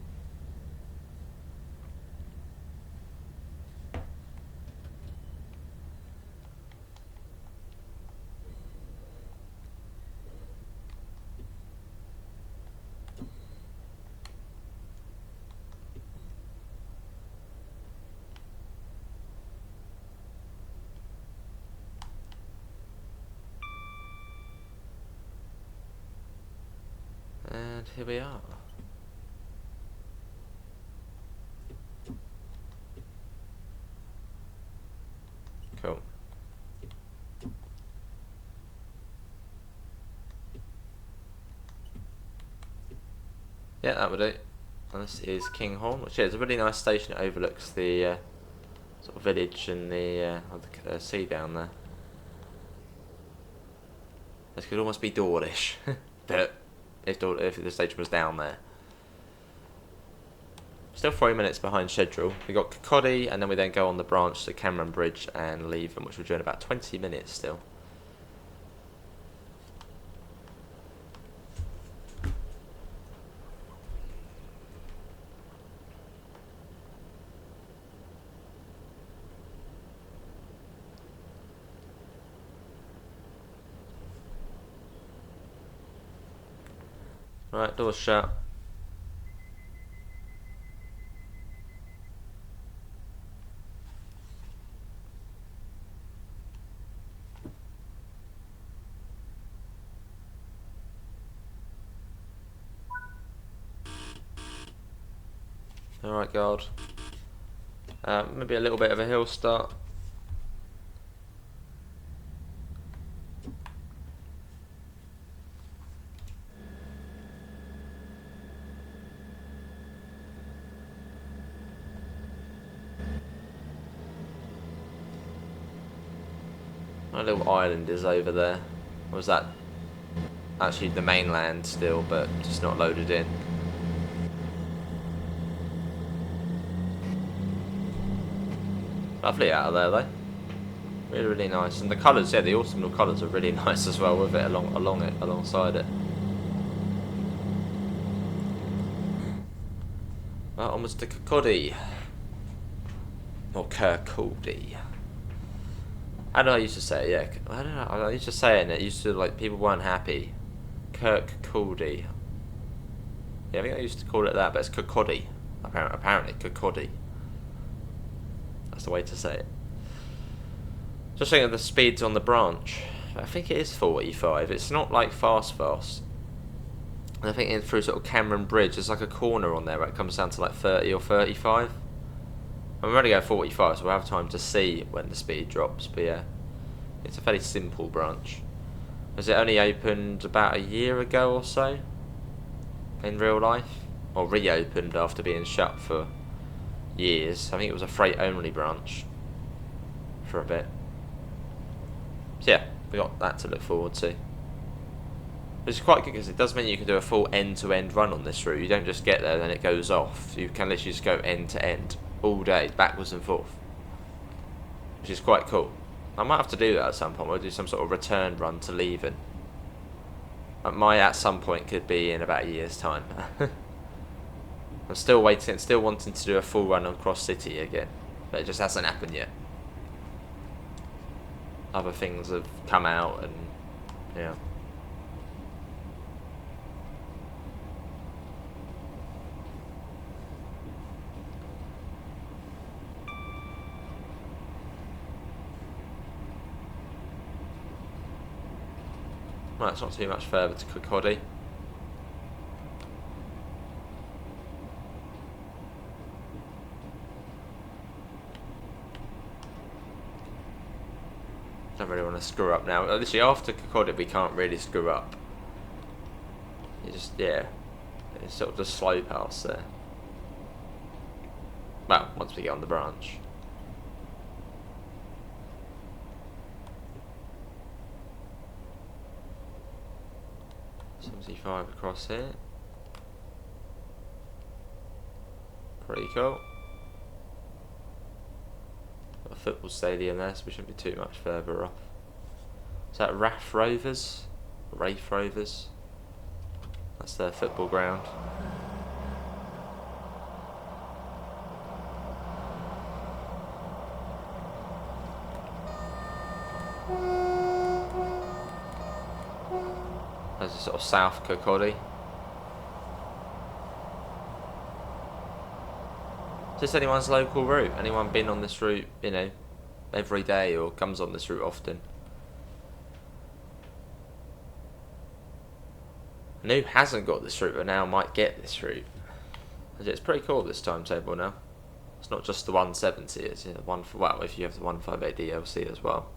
And here we are. Cool. Yeah, that would do. And this is Kinghorn, which is a really nice station. It overlooks the sort of village and the sea down there. This could almost be Dawlish, but if the station was down there. Still 3 minutes behind schedule. We got Kirkcaldy, and then we then go on the branch to Cameron Bridge and Leven, which we're doing about 20 minutes still. Right, doors shut. Alright, guard. Maybe a little bit of a hill start. My little island is over there. Or was that actually the mainland still, but just not loaded in? Lovely out of there though. Really, really nice. And the colours, yeah, the autumnal colours are really nice as well with it alongside it. Right, almost to Kirkcaldy. Or Kirkcaldy. How do I used to say it? Yeah, I don't know. I used to say it and it used to, like, people weren't happy. Kirkcaldy. Yeah, I think I used to call it that, but it's Kirkcaldy. Apparently, Kirkcaldy. That's the way to say it. Just thinking of the speeds on the branch. I think it is 45. It's not like fast. And I think in through sort of Cameron Bridge, there's like a corner on there where it comes down to like 30 or 35. I'm only going 45, so we'll have time to see when the speed drops. But yeah, it's a fairly simple branch. Was it only opened about a year ago or so? In real life? Or reopened after being shut for years. I think it was a freight only branch for a bit. So yeah, we got that to look forward to. Which is quite good because it does mean you can do a full end-to-end run on this route. You don't just get there then it goes off. You can literally just go end-to-end all day, backwards and forth. Which is quite cool. I might have to do that at some point. We'll do some sort of return run to Leven. At some point could be in about a year's time. I'm still waiting, still wanting to do a full run across city again. But it just hasn't happened yet. Other things have come out and yeah. Right, it's not too much further to Kirkcaldy. Don't really want to screw up now. Literally, after Kirkcaldy, we can't really screw up. You just, yeah, it's sort of just slow past there. Well, once we get on the branch. 75 across here. Pretty cool. Got a football stadium there, so we shouldn't be too much further off. Is that Rath Rovers? Rafe Rovers? That's their football ground. There's a sort of South Kirkcaldy. Is this anyone's local route? Anyone been on this route, you know, every day or comes on this route often? And who hasn't got this route but now might get this route? It's pretty cool, this timetable now. It's not just the 170, it's, you know, well, if you have the 158 DLC as well.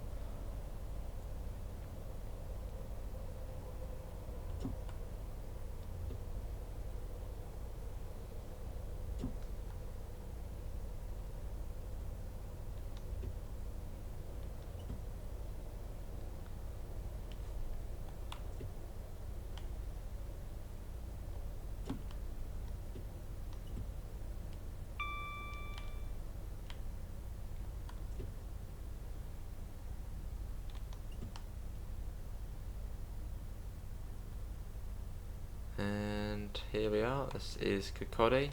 And here we are, this is Kirkcaldy.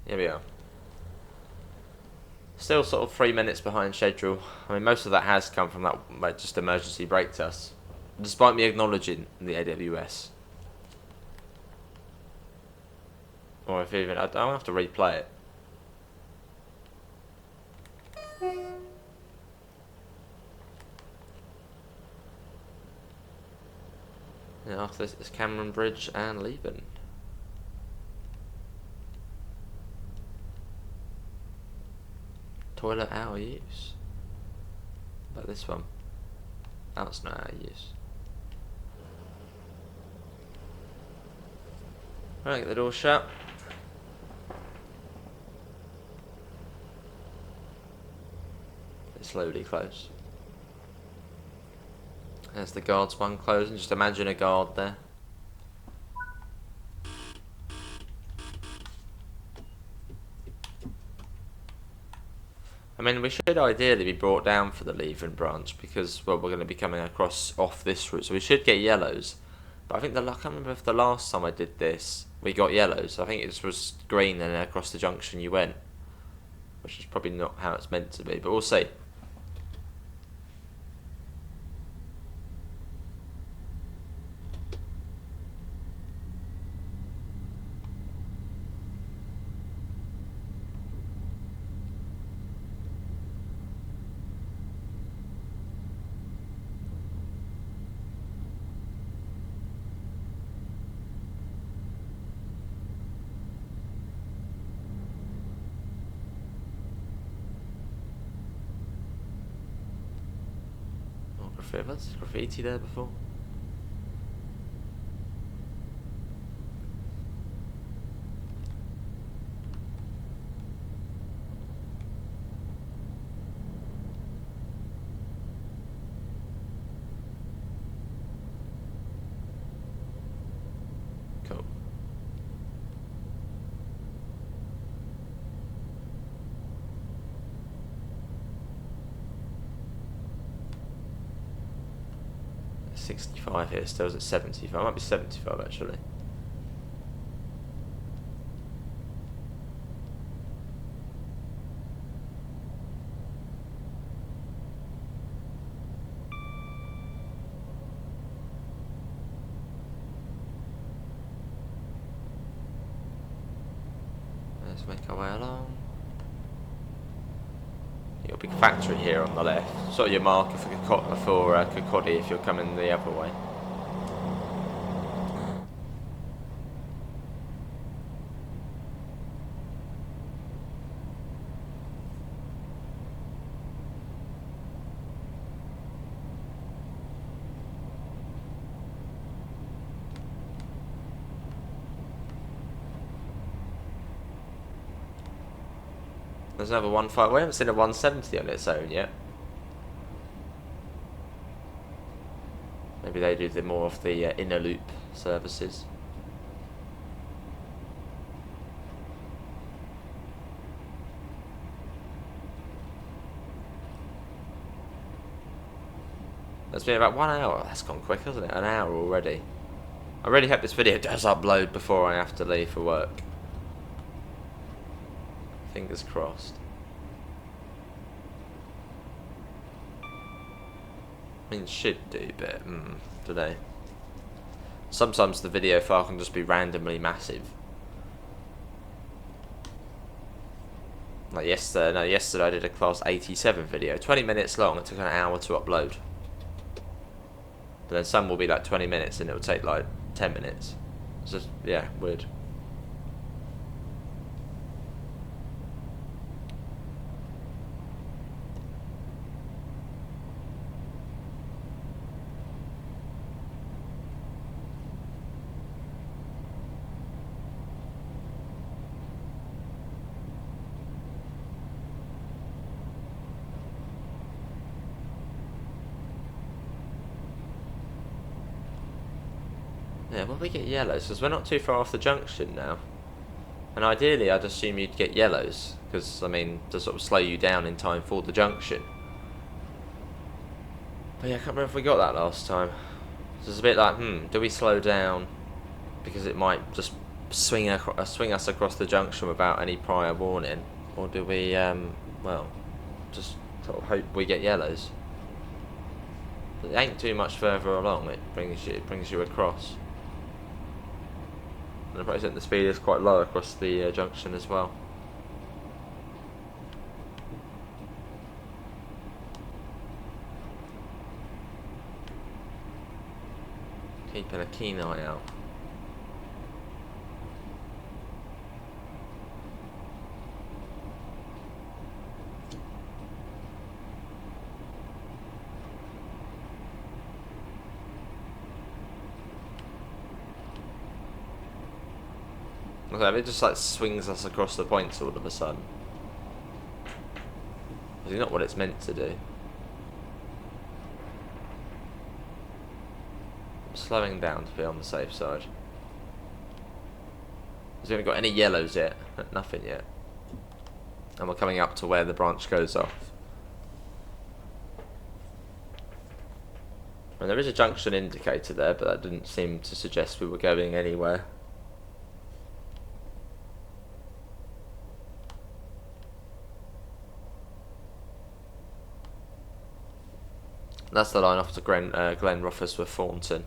Here we are. Still sort of 3 minutes behind schedule. I mean, most of that has come from that just emergency brake test, despite me acknowledging the AWS. Or if even, I don't have to replay it. And after this is Cameron Bridge and Leven. Toilet out of use. What about this one? That's not out of use. Right, get the door shut. It slowly close. There's the guard's one closing. Just imagine a guard there. I mean, we should ideally be brought down for the Leven branch because, well, we're going to be coming across off this route, so we should get yellows. But I think I can't remember if the last time I did this we got yellows. I think it was green and then across the junction you went, which is probably not how it's meant to be, but we'll see. Was graffiti there before? Cool. It's 65 here, still at 75. It might be 75 actually. Let's make our way along. You've got a big factory here on the left. Sort of your marker for Kirkcaldy if you're coming the other way. There's another 1.5. We haven't seen a 170 on its own yet. maybe they do more of the inner loop services. It's been about 1 hour. That's gone quick, hasn't it? An hour already. I really hope this video does upload before I have to leave for work. Fingers crossed. I mean, it should do, but today. Sometimes the video file can just be randomly massive. Like yesterday I did a class 87 video, 20 minutes long. It took an hour to upload. But then some will be like 20 minutes and it will take like 10 minutes. It's just, yeah, weird. Yeah, well, we get yellows because we're not too far off the junction now. And ideally, I'd assume you'd get yellows because, I mean, to sort of slow you down in time for the junction. But yeah, I can't remember if we got that last time. So it's a bit like, do we slow down because it might just swing us across the junction without any prior warning, or do we, well, just sort of hope we get yellows? But it ain't too much further along. It brings you across. And I probably think the speed is quite low across the junction as well. Keeping a keen eye out. Okay, it just like swings us across the points all of a sudden. It's not what it's meant to do. I'm slowing down to be on the safe side. Has anyone got any yellows yet? Nothing yet. And we're coming up to where the branch goes off. And there is a junction indicator there, but that didn't seem to suggest we were going anywhere. That's the line off to Glen Ruffers with Thornton.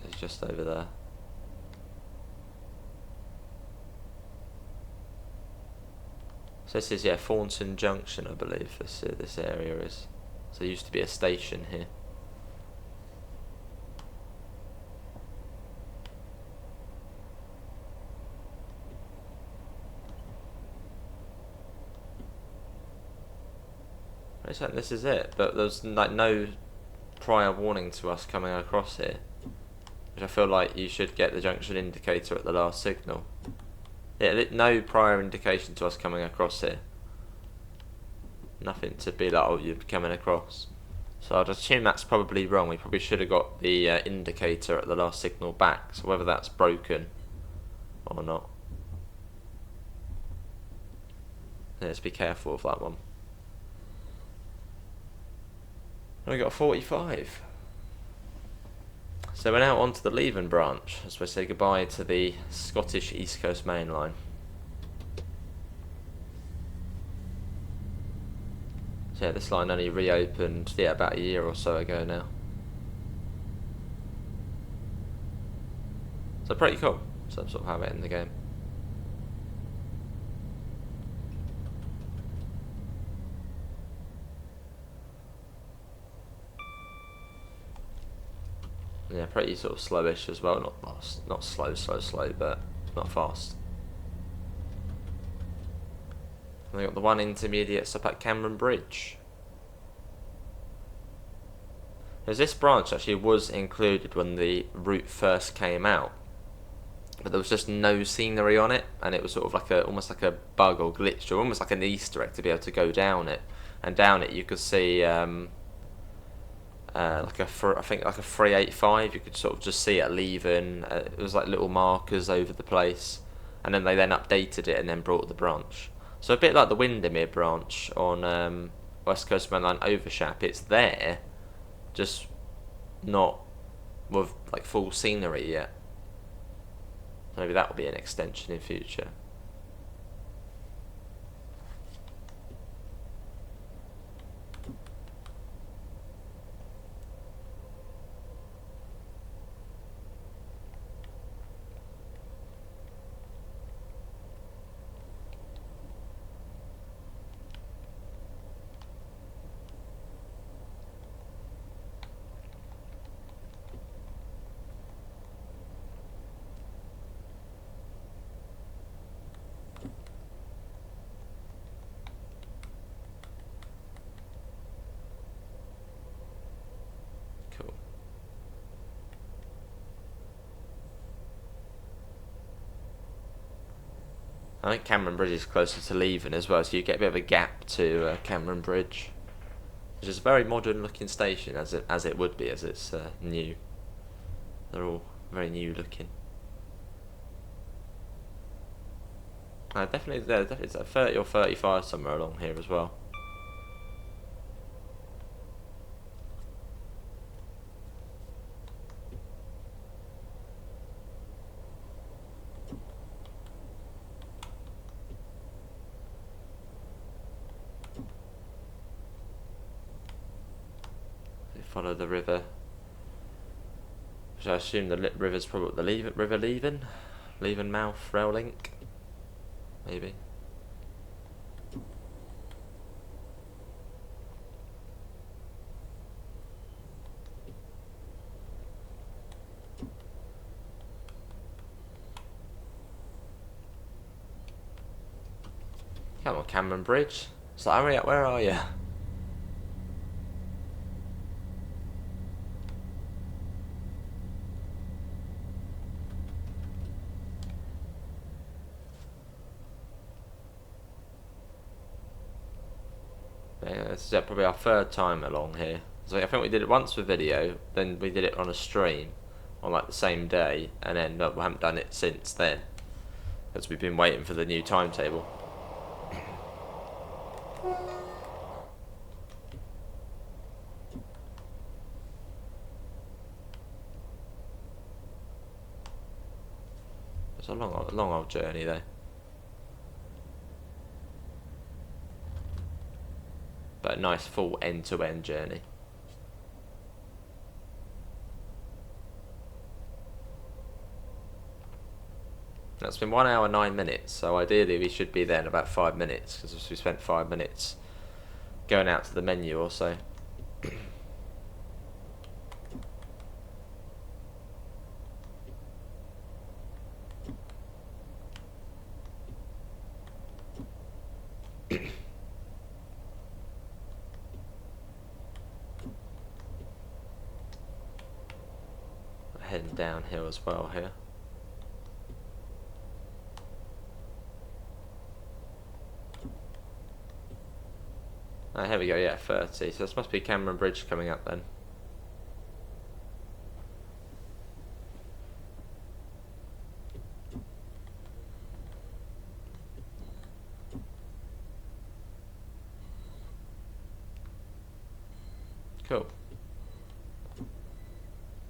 It's just over there. So this is, yeah, Thornton Junction, I believe this area is. So there used to be a station here. It's like this is it, but there's like no prior warning to us coming across here, which I feel like you should get the junction indicator at the last signal. Yeah, no prior indication to us coming across here. Nothing to be like, oh, you're coming across. So I'd assume that's probably wrong. We probably should have got the indicator at the last signal back. So whether that's broken or not. Let's be careful of that one. And we got a 45. So we're now on to the Leven branch as we say goodbye to the Scottish East Coast Main Line. So yeah, this line only reopened about a year or so ago now. So pretty cool. So sort of have it in the game. Yeah, pretty sort of slowish as well. Not slow, but not fast. And they got the one intermediate stop at Cameron Bridge. Because this branch actually was included when the route first came out, but there was just no scenery on it, and it was sort of like almost like a bug or glitch, or almost like an Easter egg to be able to go down it. And down it you could see I think like a 385. You could sort of just see at Leven. It was like little markers over the place, and then they then updated it and then brought the branch. So a bit like the Windermere branch on West Coast Main Line Overshap. It's there, just not with like full scenery yet. Maybe that will be an extension in future. Cool. I think Cameron Bridge is closer to Leven as well, so you get a bit of a gap to Cameron Bridge, which is a very modern looking station, as it would be, as it's new. They're all very new looking. Definitely there. It's a 30 or 35 somewhere along here as well. Follow the river, which I assume the river's probably the River Leven mouth rail link, maybe. Come on, Cameron Bridge. So hurry up, where are you? Yeah, this is probably our third time along here. So I think we did it once for video, then we did it on a stream on like the same day, and then we haven't done it since then because we've been waiting for the new timetable. It's a long old journey though. But a nice full end-to-end journey. That's been 1 hour 9 minutes, so ideally we should be there in about 5 minutes, because we spent 5 minutes going out to the menu or so. Heading downhill as well here. Oh, here we go, yeah, 30. So this must be Cameron Bridge coming up then. Cool.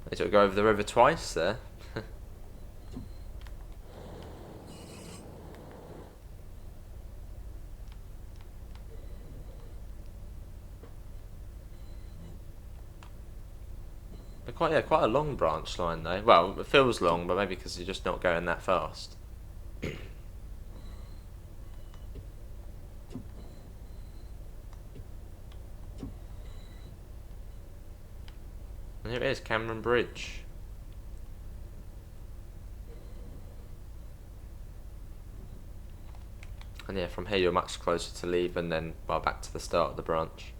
They sort of go over the river twice there. But quite a long branch line though. Well, it feels long, but maybe because you're just not going that fast. And here it is, Cameron Bridge. And yeah, from here you're much closer to Leven than, well, back to the start of the branch.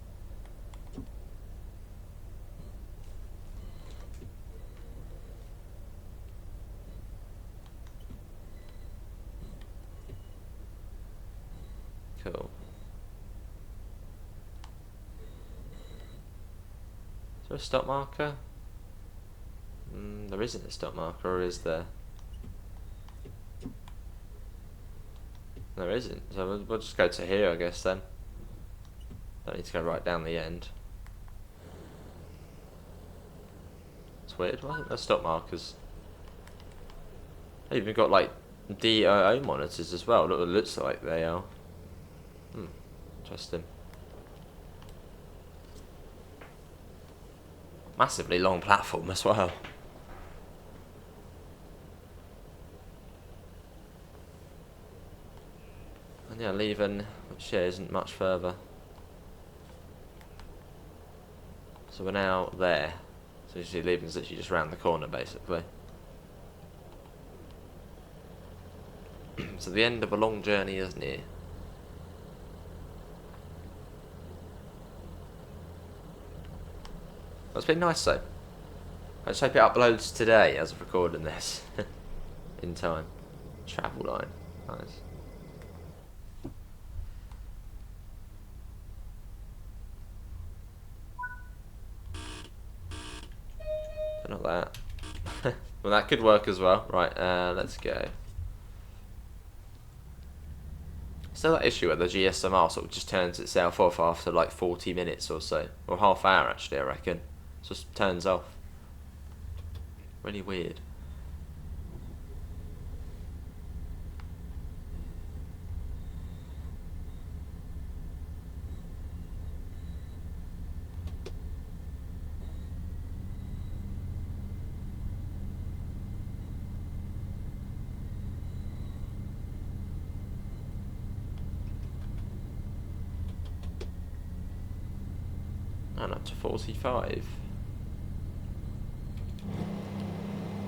Cool. there a stop marker? There isn't a stop marker, or is there? There isn't, so we'll just go to here, I guess, then. Don't need to go right down the end. It's weird, why aren't there stop markers? They've even got, like, DOO monitors as well. Look, it looks like they are. Interesting. Massively long platform as well. And yeah, Leven, which isn't much further. So we're now there. So you see Leven's literally just round the corner, basically. So the end of a long journey is near. That's been nice though. I just hope it uploads today as of recording this. In time. Travel line. Nice. Not that. Well, that could work as well. Right, let's go. Still that issue where the GSMR sort of just turns itself off after like 40 minutes or so. Or half hour actually, I reckon. It just turns off. Really weird. And up to 45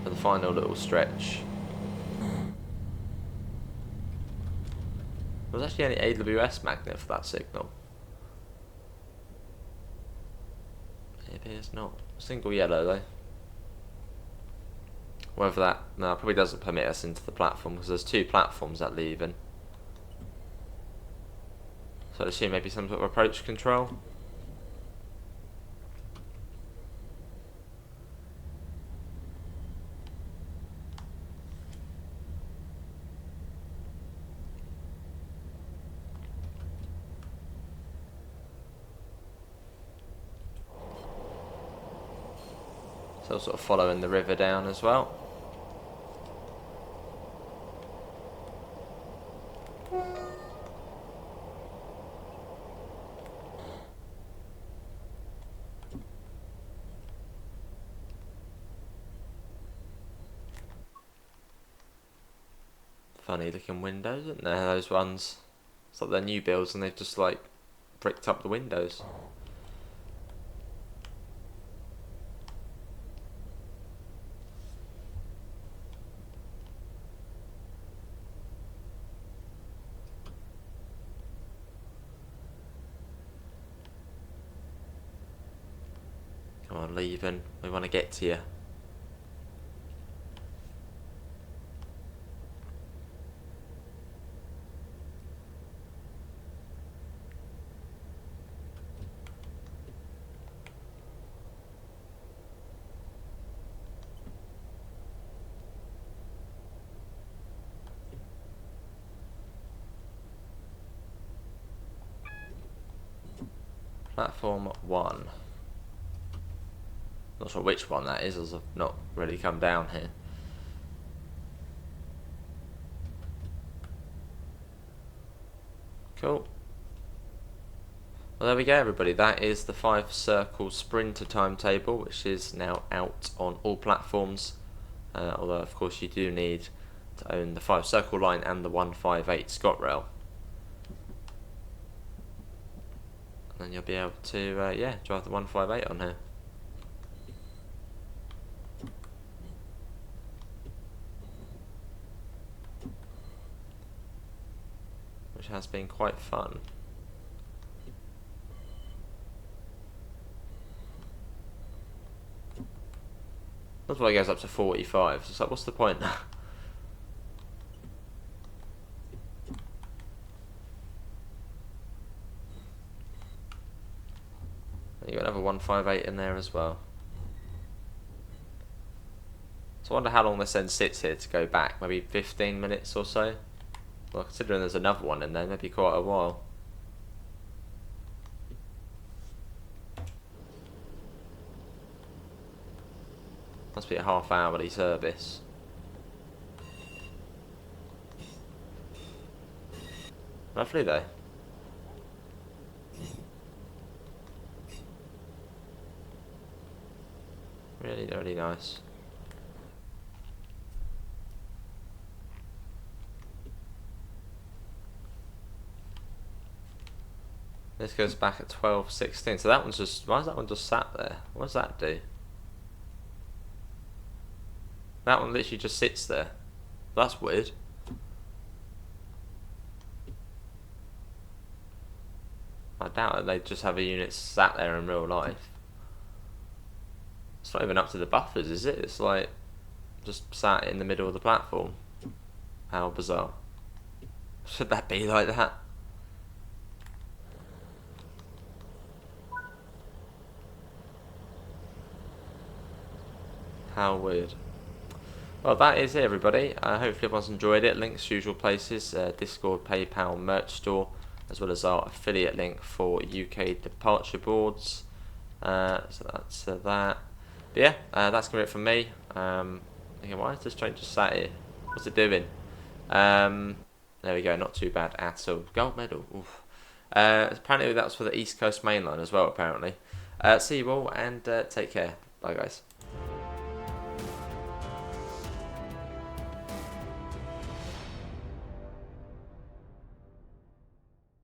for the final little stretch. There's actually any AWS magnet for that signal. It appears not. Single yellow though. Whether that probably doesn't permit us into the platform because there's 2 platforms at Leven. So I assume maybe some sort of approach control. So sort of following the river down as well. Funny looking windows, isn't there? Those ones. It's like they're new builds and they've just like bricked up the windows. Come on, Leven. We want to get to you. Platform 1. Not sure which one that is, as I've not really come down here. Cool. Well, there we go, everybody. That is the Fife Circle Sprinter timetable, which is now out on all platforms. Although, of course, you do need to own the Fife Circle Line and the 158 ScotRail. And you'll be able to, yeah, drive the 158 on here. Which has been quite fun. That's why it goes up to 45. So it's like, what's the point? You've got another 158 in there as well. So I wonder how long this then sits here to go back. Maybe 15 minutes or so. Well, considering there's another one in there, maybe quite a while. Must be a half-hourly service. Lovely though. Really, really nice. This goes back at 12:16. So that one's just. Why is that one just sat there? What does that do? That one literally just sits there. That's weird. I doubt that they just have a unit sat there in real life. It's not even up to the buffers, is it? It's like just sat in the middle of the platform. How bizarre. Should that be like that? How weird. Well, that is it, everybody. Hopefully everyone's enjoyed it. Links to usual places, Discord, PayPal, merch store, as well as our affiliate link for UK departure boards. So that's that. But yeah, that's going to be it from me. Thinking, why is this train just sat here? What's it doing? There we go, not too bad at all. Gold medal. Oof. Apparently that was for the East Coast Main Line as well, apparently. See you all, and take care. Bye, guys.